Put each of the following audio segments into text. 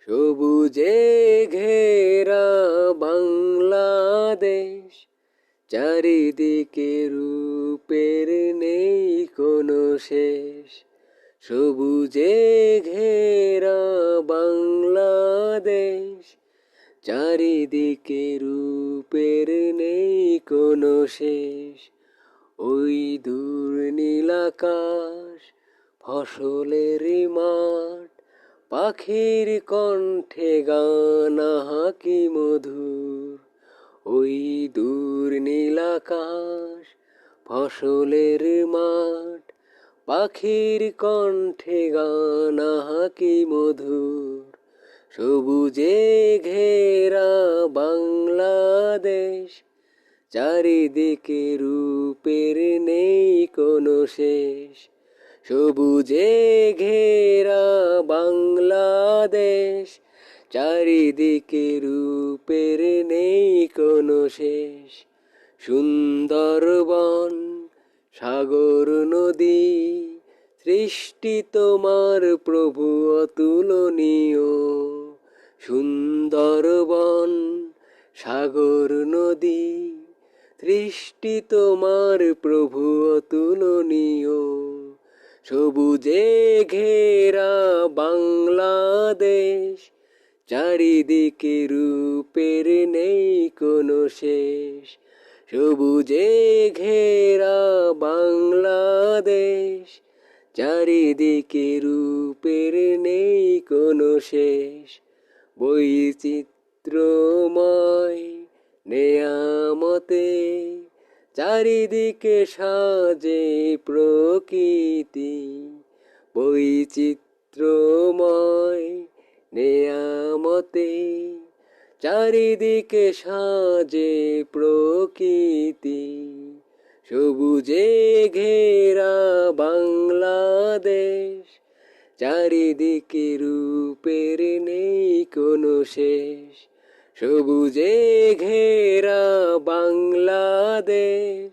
সবুজে ঘেরা বাংলাদেশ, চারিদিকে রূপের নেই কোনো শেষ। সবুজে ঘেরা বাংলাদেশ, চারিদিকে রূপের নেই কোনো শেষ। ওই দূর নীল আকাশ, ফসলের মাঠ, পাখির কণ্ঠে গান আহা কি মধুর। ওই দূর নীল আকাশ, ফসলের মাঠ, পাখির কণ্ঠে গান আহা কি মধুর। সবুজে ঘেরা বাংলাদেশ, চারিদিকে রূপের নেই কোনো শেষ। সবুজে ঘেরা বাংলাদেশ, চারিদিকে রূপের নেই কোনো শেষ। সুন্দরবন, সাগর নদী, সৃষ্টি তোমার প্রভু অতুলনীয়। সুন্দরবন, সাগর নদী, সৃষ্টি তোমার প্রভু অতুলনীয়। সবুজে ঘেরা বাংলাদেশ, চারিদিকে রূপের নেই কোনো শেষ। সবুজে ঘেরা বাংলাদেশ, চারিদিকে রূপের নেই কোনো শেষ। বৈচিত্র্যময় নেয়ামতে চারিদিকে সাজে প্রকৃতি। বৈচিত্র্যময় নেয়ামতে চারিদিকে সাজে প্রকৃতি। সবুজে ঘেরা বাংলাদেশ, চারিদিকে রূপের নেই কোনো শেষ। সবুজে ঘেরা বাংলাদেশ,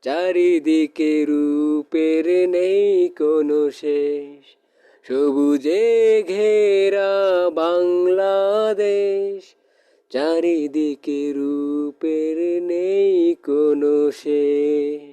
চারিদিকে রূপের নেই কোনো শেষ। সবুজে ঘেরা বাংলাদেশ, চারিদিকে রূপের নেই কোনো শেষ।